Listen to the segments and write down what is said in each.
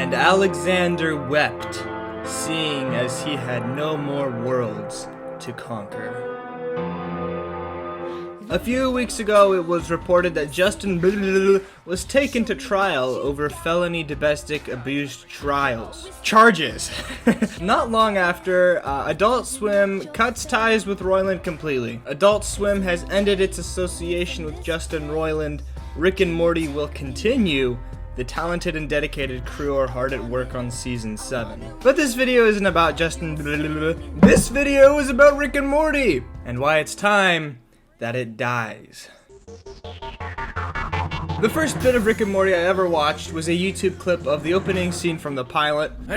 And Alexander wept, seeing as he had no more worlds to conquer. A few weeks ago, it was reported that Justin was taken to trial over felony domestic abuse charges. Not long after, Adult Swim cuts ties with Roiland completely. Adult Swim has ended its association with Justin Roiland. Rick and Morty will continue. The talented and dedicated crew are hard at work on season 7. But this video isn't about Justin. This video is about Rick and Morty, and why it's time that it dies. The first bit of Rick and Morty I ever watched was a YouTube clip of the opening scene from the pilot. I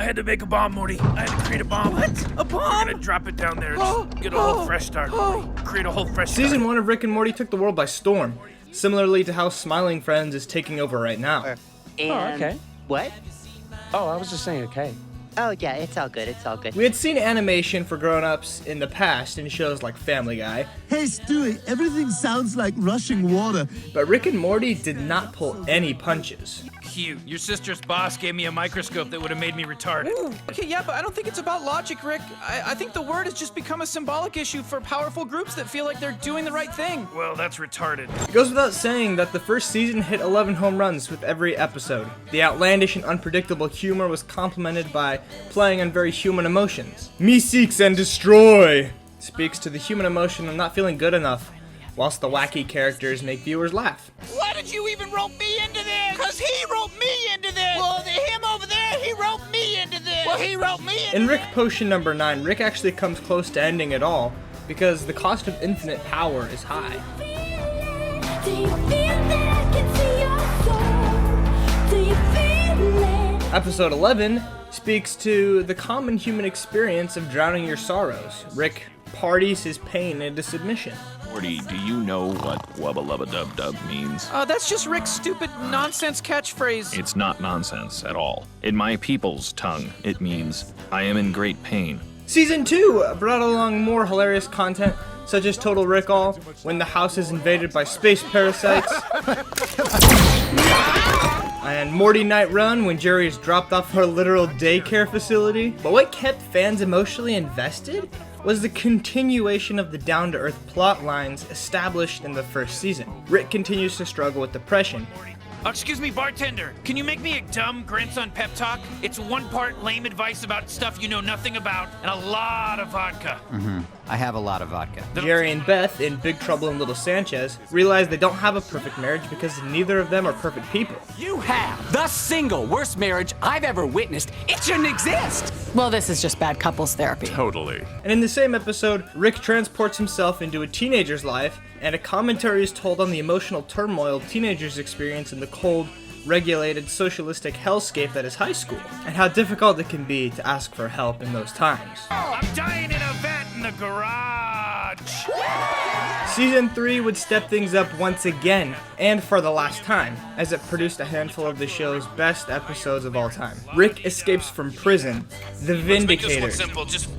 had to make a bomb, Morty. I had to create a bomb. What? A bomb? I'm gonna drop it down there and get a whole fresh start. Create a whole fresh start. Season 1 of Rick and Morty took the world by storm, similarly to how Smiling Friends is taking over right now. Okay. What? Oh, I was just saying okay. Oh, yeah, it's all good, it's all good. We had seen animation for grown-ups in the past in shows like Family Guy. Hey, Stewie, everything sounds like rushing water. But Rick and Morty did not pull any punches. Cute. Your sister's boss gave me a microscope that would have made me retarded. Ooh, okay, yeah, but I don't think it's about logic, Rick. I think the word has just become a symbolic issue for powerful groups that feel like they're doing the right thing. Well, that's retarded. It goes without saying that the first season hit 11 home runs with every episode. The outlandish and unpredictable humor was complemented by playing on very human emotions. Me seeks and destroy speaks to the human emotion of not feeling good enough, whilst the wacky characters make viewers laugh. Why did you even rope me into this? Because he roped me into this. Well, him over there, he roped me into this. Well, he roped me into In Rick Potion number 9, Rick actually comes close to ending it all because the cost of infinite power is high. Episode 11 speaks to the common human experience of drowning your sorrows. Rick parties his pain into submission. Morty, do you know what wubba lubba dub dub means? That's just Rick's stupid nonsense catchphrase. It's not nonsense at all. In my people's tongue, it means, I am in great pain. Season 2 brought along more hilarious content, such as Total Recall, when the house is invaded by space parasites, and Morty Night Run, when Jerry is dropped off a literal daycare facility. But what kept fans emotionally invested was the continuation of the down-to-earth plot lines established in the first season. Rick continues to struggle with depression. Excuse me, bartender. Can you make me a dumb grandson pep talk? It's one part lame advice about stuff you know nothing about, and a lot of vodka. I have a lot of vodka. Jerry and Beth in Big Trouble in Little Sanchez realize they don't have a perfect marriage because neither of them are perfect people. You have the single worst marriage I've ever witnessed. It shouldn't exist. Well, this is just bad couples therapy. Totally. And in the same episode, Rick transports himself into a teenager's life, and a commentary is told on the emotional turmoil teenagers experience in the cold, regulated, socialistic hellscape that is high school, and how difficult it can be to ask for help in those times. I'm dying in a vat in the garage. Season 3 would step things up once again, and for the last time, as it produced a handful of the show's best episodes of all time. Rick escapes from prison, the Vindicators, Let's make this one simple. Just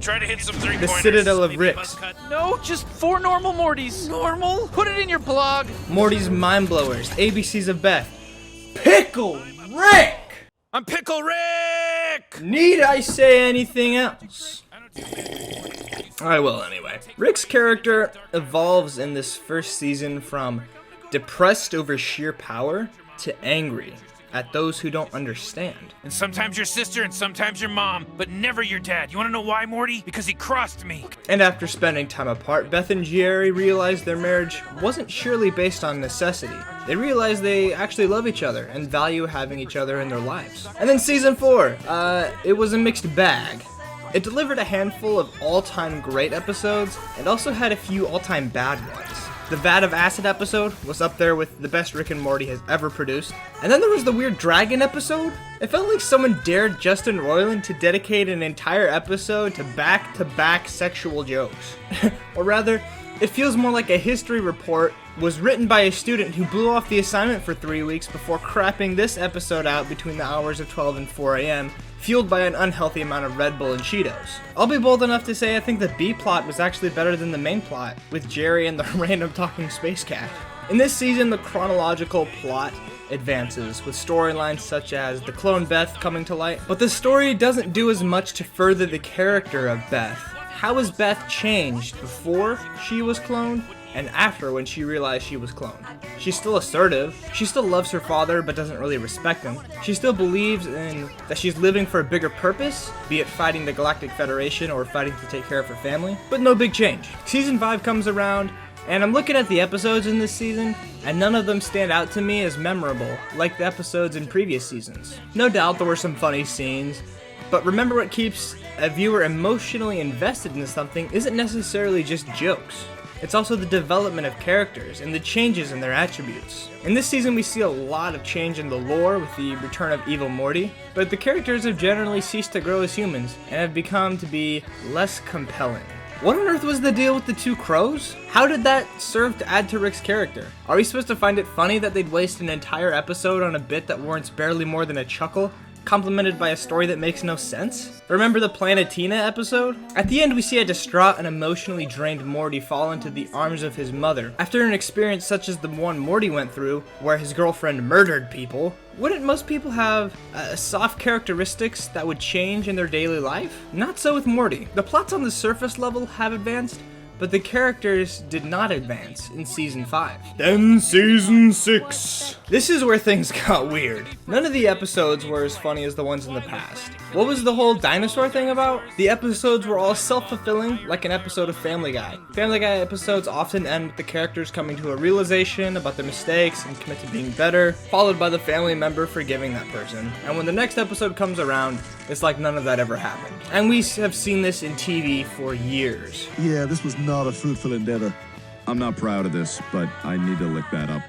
try to hit some the three-pointers. Citadel of Maybe a Ricks, buzz cut. No, just 4 normal Mortys. Normal? Put it in your blog. Morty's Mind Blowers, ABCs of Beth, Pickle Rick! I'm Pickle Rick! Need I say anything else? I will anyway. Rick's character evolves in this first season from depressed over sheer power to angry at those who don't understand. And sometimes your sister and sometimes your mom, but never your dad. You wanna know why, Morty? Because he crossed me. And after spending time apart, Beth and Jerry realized their marriage wasn't surely based on necessity. They realized they actually love each other and value having each other in their lives. And then season 4, it was a mixed bag. It delivered a handful of all-time great episodes and also had a few all-time bad ones. The Vat of Acid episode was up there with the best Rick and Morty has ever produced. And then there was the Weird Dragon episode. It felt like someone dared Justin Roiland to dedicate an entire episode to back-to-back sexual jokes. Or rather, it feels more like a history report was written by a student who blew off the assignment for 3 weeks before crapping this episode out between the hours of 12 and 4 a.m., fueled by an unhealthy amount of Red Bull and Cheetos. I'll be bold enough to say I think the B plot was actually better than the main plot, with Jerry and the random talking space cat. In this season, the chronological plot advances, with storylines such as the clone Beth coming to light, but the story doesn't do as much to further the character of Beth. How has Beth changed before she was cloned and after when she realized she was cloned? She's still assertive, she still loves her father but doesn't really respect him, she still believes in that she's living for a bigger purpose, be it fighting the Galactic Federation or fighting to take care of her family, but no big change. Season 5 comes around, and I'm looking at the episodes in this season, and none of them stand out to me as memorable, like the episodes in previous seasons. No doubt there were some funny scenes, but remember, what keeps a viewer emotionally invested in something isn't necessarily just jokes. It's also the development of characters and the changes in their attributes. In this season, we see a lot of change in the lore with the return of evil Morty, but the characters have generally ceased to grow as humans and have become to be less compelling. What on earth was the deal with the two crows? How did that serve to add to Rick's character? Are we supposed to find it funny that they'd waste an entire episode on a bit that warrants barely more than a chuckle, complemented by a story that makes no sense? Remember the Planetina episode? At the end, we see a distraught and emotionally drained Morty fall into the arms of his mother. After an experience such as the one Morty went through, where his girlfriend murdered people, wouldn't most people have soft characteristics that would change in their daily life? Not so with Morty. The plots on the surface level have advanced, but the characters did not advance in Season 5. Then Season 6. This is where things got weird. None of the episodes were as funny as the ones in the past. What was the whole dinosaur thing about? The episodes were all self-fulfilling, like an episode of Family Guy. Family Guy episodes often end with the characters coming to a realization about their mistakes and commit to being better, followed by the family member forgiving that person. And when the next episode comes around, it's like none of that ever happened. And we have seen this in TV for years. Yeah, this was not a fruitful endeavor. I'm not proud of this, but I need to lick that up.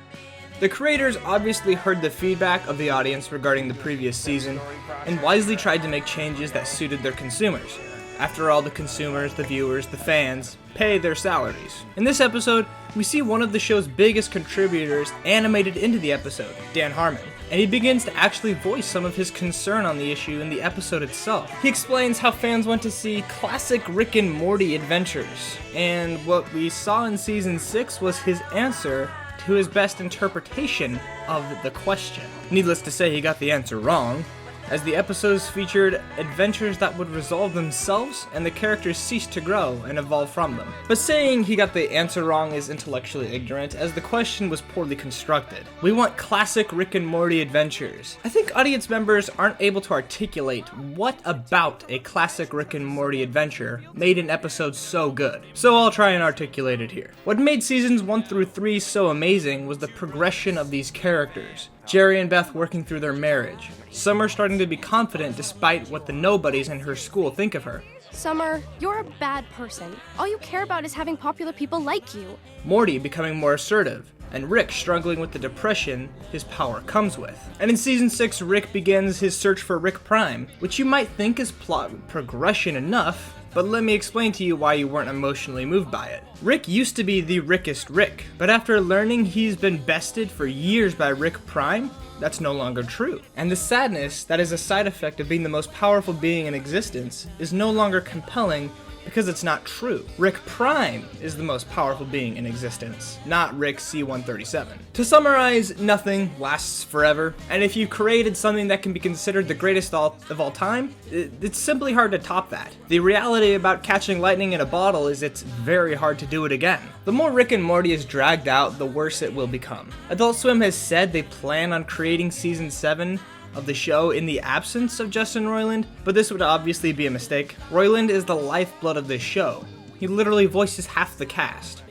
The creators obviously heard the feedback of the audience regarding the previous season, and wisely tried to make changes that suited their consumers. After all, the consumers, the viewers, the fans, pay their salaries. In this episode, we see one of the show's biggest contributors animated into the episode, Dan Harmon, and he begins to actually voice some of his concern on the issue in the episode itself. He explains how fans want to see classic Rick and Morty adventures, and what we saw in Season 6 was his answer to his best interpretation of the question. Needless to say, he got the answer wrong, as the episodes featured adventures that would resolve themselves and the characters ceased to grow and evolve from them. But saying he got the answer wrong is intellectually ignorant, as the question was poorly constructed. We want classic Rick and Morty adventures. I think audience members aren't able to articulate what about a classic Rick and Morty adventure made an episode so good. So I'll try and articulate it here. What made seasons 1 through 3 so amazing was the progression of these characters. Jerry and Beth working through their marriage. Summer starting to be confident despite what the nobodies in her school think of her. Summer, you're a bad person. All you care about is having popular people like you. Morty becoming more assertive, and Rick struggling with the depression his power comes with. And in Season 6, Rick begins his search for Rick Prime, which you might think is plot progression enough, but let me explain to you why you weren't emotionally moved by it. Rick used to be the Rickest Rick, but after learning he's been bested for years by Rick Prime, that's no longer true. And the sadness that is a side effect of being the most powerful being in existence is no longer compelling because it's not true. Rick Prime is the most powerful being in existence, not Rick C-137. To summarize, nothing lasts forever, and if you created something that can be considered the greatest of all time, it's simply hard to top that. The reality about catching lightning in a bottle is it's very hard to do it again. The more Rick and Morty is dragged out, the worse it will become. Adult Swim has said they plan on creating Season 7 of the show in the absence of Justin Roiland, but this would obviously be a mistake. Roiland is the lifeblood of this show. He literally voices half the cast.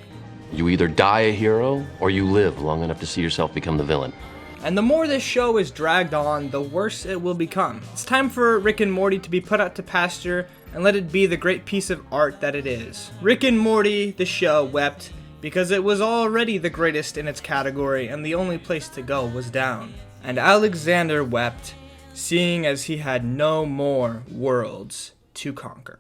You either die a hero, or you live long enough to see yourself become the villain. And the more this show is dragged on, the worse it will become. It's time for Rick and Morty to be put out to pasture and let it be the great piece of art that it is. Rick and Morty, the show, wept because it was already the greatest in its category and the only place to go was down. And Alexander wept, seeing as he had no more worlds to conquer.